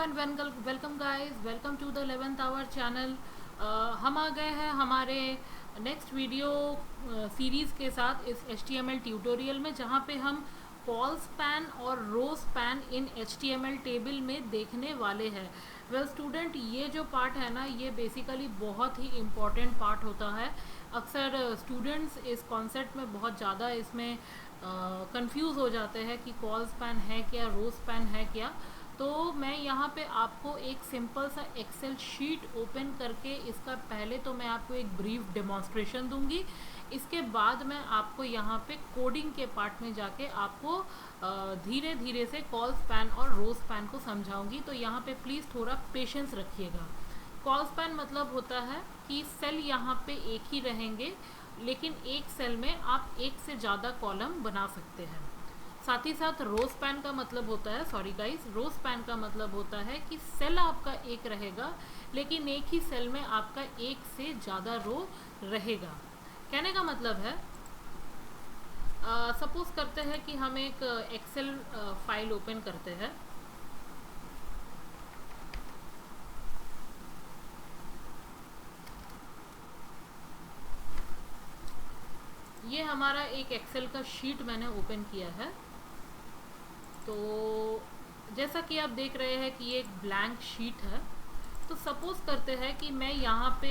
And welcome guys, welcome to the 11th hour channel. हम आ गए हैं हमारे नेक्स्ट वीडियो सीरीज़ के साथ इस HTML ट्यूटोरियल में, जहाँ पे हम कॉल स्पैन और row span in HTML table में देखने वाले हैं। वेल स्टूडेंट, ये जो पार्ट है ना, ये बेसिकली बहुत ही इम्पॉर्टेंट पार्ट होता है। अक्सर स्टूडेंट्स इस कॉन्सेप्ट में बहुत ज़्यादा इसमें कंफ्यूज हो जाते हैं कि कॉल स्पैन है क्या, रो स्पैन है क्या। तो मैं यहाँ पे आपको एक सिंपल सा एक्सेल शीट ओपन करके इसका पहले तो मैं आपको एक ब्रीफ डेमोन्स्ट्रेशन दूंगी। इसके बाद मैं आपको यहाँ पे कोडिंग के पार्ट में जाके आपको धीरे धीरे से कॉल स्पैन और रो स्पैन को समझाऊंगी। तो यहाँ पे प्लीज़ थोड़ा पेशेंस रखिएगा। कॉल स्पैन मतलब होता है कि सेल यहाँ पे एक ही रहेंगे, लेकिन एक सेल में आप एक से ज़्यादा कॉलम बना सकते हैं। साथ ही साथ रो स्पैन का मतलब होता है, सॉरी गाइस, रो स्पैन का मतलब होता है कि सेल आपका एक रहेगा, लेकिन एक ही सेल में आपका एक से ज़्यादा रो रहेगा। कहने का मतलब है, सपोज करते हैं कि हम एक एक्सेल फाइल ओपन करते हैं। ये हमारा एक एक्सेल का शीट मैंने ओपन किया है। तो जैसा कि आप देख रहे हैं कि ये एक ब्लैंक शीट है। तो सपोज करते हैं कि मैं यहाँ पे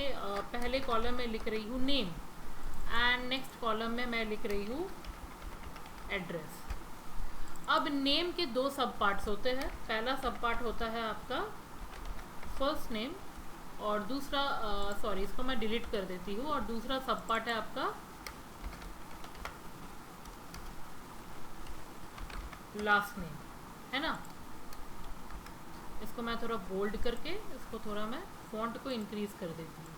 पहले कॉलम में लिख रही हूँ नेम, एंड नेक्स्ट कॉलम में मैं लिख रही हूँ एड्रेस। अब नेम के दो सब पार्ट्स होते हैं। पहला सब पार्ट होता है आपका फर्स्ट नेम, और दूसरा सॉरी, इसको मैं डिलीट कर देती हूँ, और दूसरा सब पार्ट है आपका लास्ट नेम, है ना। इसको मैं थोड़ा बोल्ड करके इसको थोड़ा मैं फॉन्ट को इंक्रीज कर देती हूँ।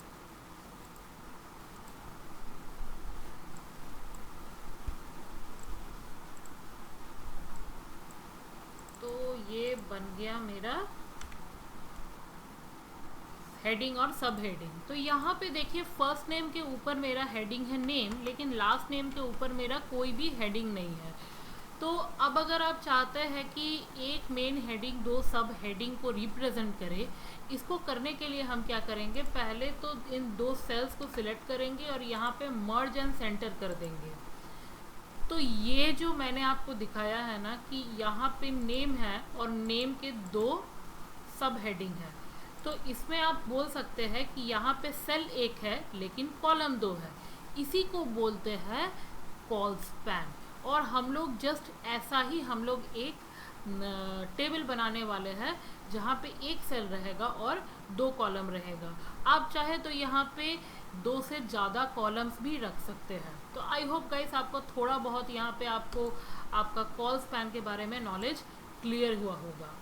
तो ये बन गया मेरा हेडिंग और सब हेडिंग। तो यहाँ पे देखिए, फर्स्ट नेम के ऊपर मेरा हेडिंग है नेम, लेकिन लास्ट नेम के ऊपर मेरा कोई भी हेडिंग नहीं है। तो अब अगर आप चाहते हैं कि एक मेन हेडिंग दो सब हेडिंग को रिप्रेजेंट करे, इसको करने के लिए हम क्या करेंगे, पहले तो इन दो सेल्स को सिलेक्ट करेंगे और यहाँ पे मर्ज एंड सेंटर कर देंगे। तो ये जो मैंने आपको दिखाया है ना कि यहाँ पे नेम है और नेम के दो सब हेडिंग है, तो इसमें आप बोल सकते हैं कि यहाँ पे सेल एक है लेकिन कॉलम दो है। इसी को बोलते हैं कॉल स्पैन। और हम लोग जस्ट ऐसा ही हम लोग एक टेबल बनाने वाले हैं, जहाँ पे एक सेल रहेगा और दो कॉलम रहेगा। आप चाहे तो यहाँ पे दो से ज़्यादा कॉलम्स भी रख सकते हैं। तो आई होप गाइस आपको थोड़ा बहुत यहाँ पे आपको आपका कॉल स्पैन के बारे में नॉलेज क्लियर हुआ होगा।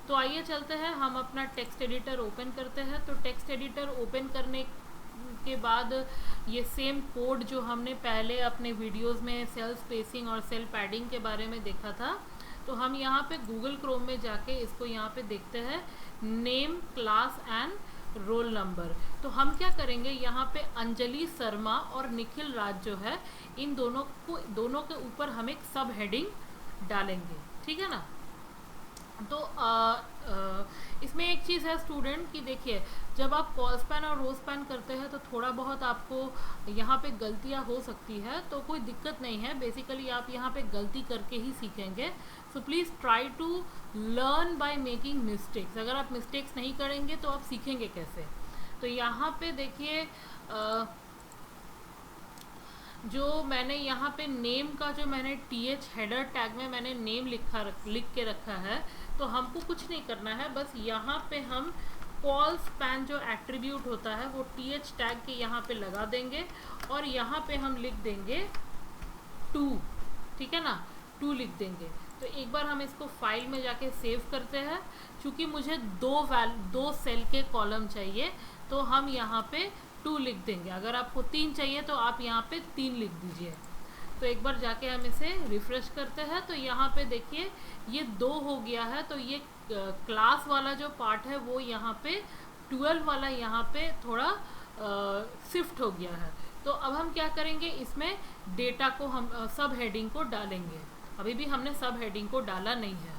तो आइए चलते हैं, हम अपना टेक्स्ट एडिटर ओपन करते हैं। तो टेक्स्ट एडिटर ओपन करने के बाद ये सेम कोड जो हमने पहले अपने वीडियोस में सेल स्पेसिंग और सेल पैडिंग के बारे में देखा था, तो हम यहाँ पे गूगल क्रोम में जाके इसको यहाँ पे देखते हैं, name, class and roll number. तो हम क्या करेंगे, यहाँ पे अंजलि शर्मा और निखिल राज जो है, इन दोनों के ऊपर हम एक सब हेडिंग डालेंगे, ठीक है ना। तो इसमें एक चीज़ है स्टूडेंट कि देखिए, जब आप कॉल स्पैन और रो स्पैन करते हैं तो थोड़ा बहुत आपको यहाँ पे गलतियाँ हो सकती है, तो कोई दिक्कत नहीं है। बेसिकली आप यहाँ पे गलती करके ही सीखेंगे। So please try to learn by making mistakes. अगर आप मिस्टेक्स नहीं करेंगे तो आप सीखेंगे कैसे। तो यहाँ पे देखिए, जो मैंने यहाँ पे नेम का जो मैंने TH हेडर टैग में मैंने नेम लिख के रखा है, तो हमको कुछ नहीं करना है। बस यहाँ पे हम कॉल स्पैन जो एट्रीब्यूट होता है वो TH टैग के यहाँ पे लगा देंगे, और यहाँ पे हम लिख देंगे 2, ठीक है ना, 2 लिख देंगे। तो एक बार हम इसको फाइल में जाके सेव करते हैं। चूँकि मुझे दो सेल के कॉलम चाहिए, तो हम यहाँ पे 2 लिख देंगे। अगर आपको 3 चाहिए तो आप यहाँ पे 3 लिख दीजिए। तो एक बार जाके हम इसे रिफ्रेश करते हैं। तो यहाँ पे देखिए, ये 2 हो गया है। तो ये क्लास वाला जो पार्ट है वो यहाँ पे 12 वाला यहाँ पे थोड़ा शिफ्ट हो गया है। तो अब हम क्या करेंगे, इसमें डेटा को हम सब हेडिंग को डालेंगे। अभी भी हमने सब हेडिंग को डाला नहीं है।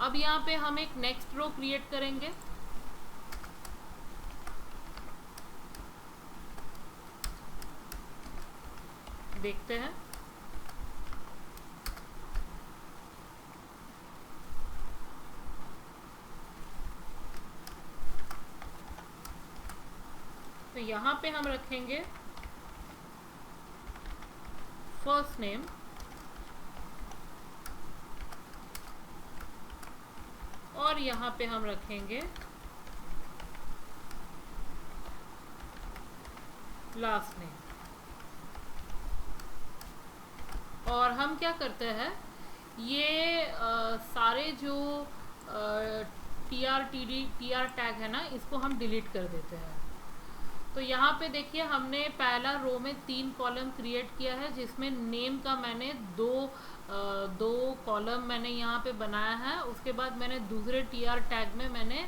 अब यहाँ पे हम एक नेक्स्ट रो क्रिएट करेंगे। देखते हैं। तो यहाँ पे हम रखेंगे फर्स्ट नेम और यहाँ पे हम रखेंगे लास्ट नेम। और हम क्या करते हैं, ये सारे जो TR टैग है ना, इसको हम डिलीट कर देते हैं। तो यहाँ पे देखिए हमने पहला रो में 3 कॉलम क्रिएट किया है, जिसमें नेम का मैंने दो कॉलम मैंने यहाँ पे बनाया है। उसके बाद मैंने दूसरे TR टैग में मैंने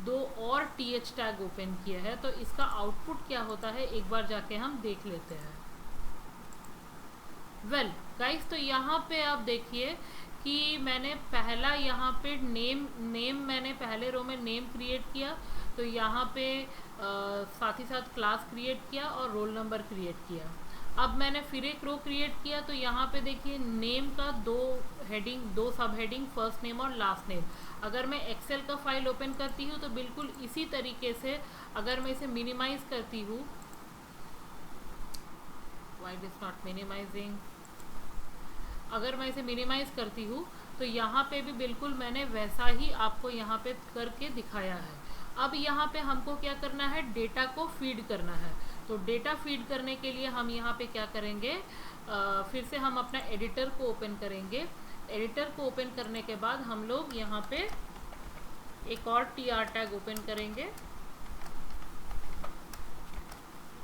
2 और TH टैग ओपन किया है। तो इसका आउटपुट क्या होता है एक बार जाके हम देख लेते हैं। वेल गाइस, तो यहाँ पे आप देखिए कि मैंने पहला यहाँ पे नेम मैंने पहले रो में नेम क्रिएट किया, तो यहाँ पे साथ ही साथ क्लास क्रिएट किया और रोल नंबर क्रिएट किया। अब मैंने फिर एक रो क्रिएट किया, तो यहाँ पे देखिए नेम का 2 सब हेडिंग, फर्स्ट नेम और लास्ट नेम। अगर मैं एक्सेल का फाइल ओपन करती हूँ तो बिल्कुल इसी तरीके से अगर मैं इसे मिनिमाइज करती हूँ, why it is not minimising, अगर मैं इसे मिनिमाइज करती हूँ तो यहाँ पे भी बिल्कुल मैंने वैसा ही आपको यहाँ पे करके दिखाया है। अब यहाँ पे हमको क्या करना है, डेटा को फीड करना है। तो डेटा फीड करने के लिए हम यहाँ पे क्या करेंगे, फिर से हम अपना एडिटर को ओपन करेंगे। एडिटर को ओपन करने के बाद हम लोग यहाँ पे एक और TR टैग ओपन करेंगे।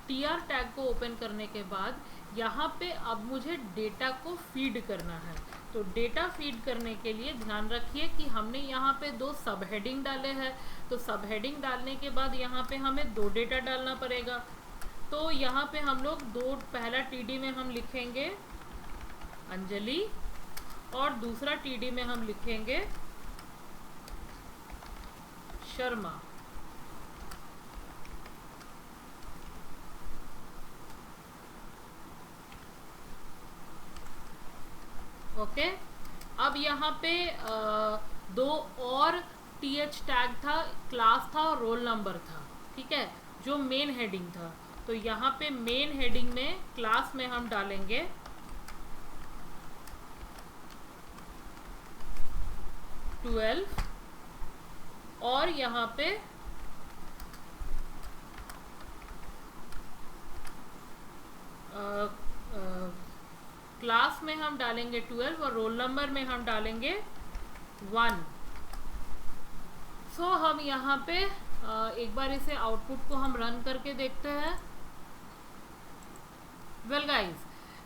TR टैग को ओपन करने के बाद यहाँ पे अब मुझे डेटा को फीड करना है। तो डेटा फीड करने के लिए ध्यान रखिए कि हमने यहाँ पे 2 सब हेडिंग डाले हैं। तो सब हेडिंग डालने के बाद यहाँ पे हमें 2 डेटा डालना पड़ेगा। तो यहाँ पे हम लोग पहला TD में हम लिखेंगे अंजलि और दूसरा TD में हम लिखेंगे शर्मा। ओके, अब यहाँ पे 2 और TH टैग था, क्लास था और रोल नंबर था, ठीक है, जो मेन हेडिंग था। तो यहाँ पे मेन हेडिंग में क्लास में हम डालेंगे 12 और यहाँ पे क्लास में हम डालेंगे 12 और रोल नंबर में हम डालेंगे 1। सो हम यहाँ पे एक बार इसे आउटपुट को हम रन करके देखते हैं। वेल गाइस,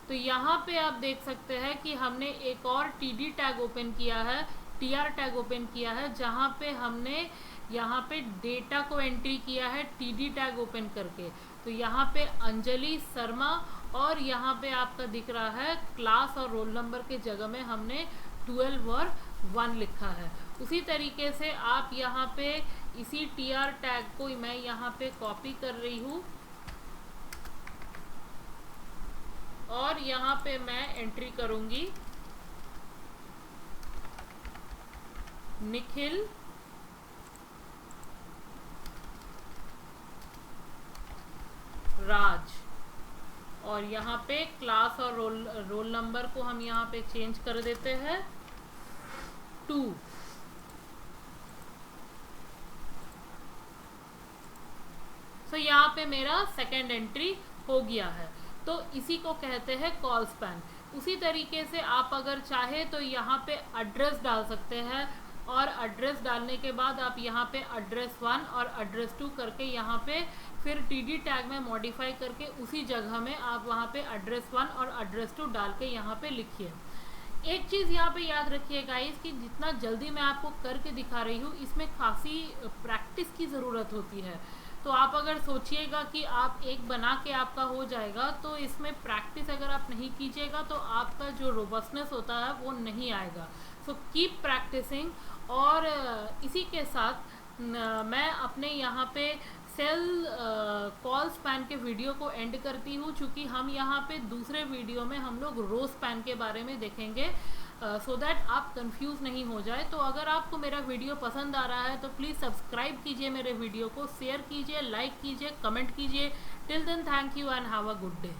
तो यहाँ पे आप देख सकते हैं कि हमने एक और TD टैग ओपन किया है, TR टैग ओपन किया है, जहाँ पे हमने यहाँ पे डेटा को एंट्री किया है TD टैग ओपन करके। तो यहाँ पे अंजलि शर्मा और यहाँ पे आपका दिख रहा है क्लास और रोल नंबर के जगह में हमने 12 और 1 लिखा है। उसी तरीके से आप यहाँ पे इसी TR टैग को मैं यहाँ पे कॉपी कर रही हूँ और यहाँ पे मैं एंट्री करूँगी निखिल राज और यहाँ पे क्लास और रोल नंबर को हम यहाँ पे चेंज कर देते हैं 2। सो यहाँ पे मेरा सेकेंड एंट्री हो गया है। तो इसी को कहते हैं कॉल स्पैन। उसी तरीके से आप अगर चाहे तो यहाँ पे एड्रेस डाल सकते हैं और एड्रेस डालने के बाद आप यहाँ पे एड्रेस 1 और एड्रेस 2 करके यहाँ पे फिर TD टैग में मॉडिफाई करके उसी जगह में आप वहाँ पे एड्रेस 1 और एड्रेस 2 डाल के यहाँ पे लिखिए। एक चीज़ यहाँ पे याद रखिए गाइस कि जितना जल्दी मैं आपको करके दिखा रही हूँ, इसमें खासी प्रैक्टिस की ज़रूरत होती है। तो आप अगर सोचिएगा कि आप एक बना के आपका हो जाएगा, तो इसमें प्रैक्टिस अगर आप नहीं कीजिएगा तो आपका जो रोबस्टनेस होता है वो नहीं आएगा। So keep practising. और इसी के साथ मैं अपने यहाँ पे सेल कॉल स्पैन के वीडियो को एंड करती हूँ, चूँकि हम यहाँ पे दूसरे वीडियो में हम लोग रो स्पैन के बारे में देखेंगे, सो दैट आप कंफ्यूज नहीं हो जाए। तो अगर आपको मेरा वीडियो पसंद आ रहा है तो प्लीज़ सब्सक्राइब कीजिए मेरे वीडियो को, शेयर कीजिए, लाइक कीजिए, कमेंट कीजिए। Till then thank you and have a good day.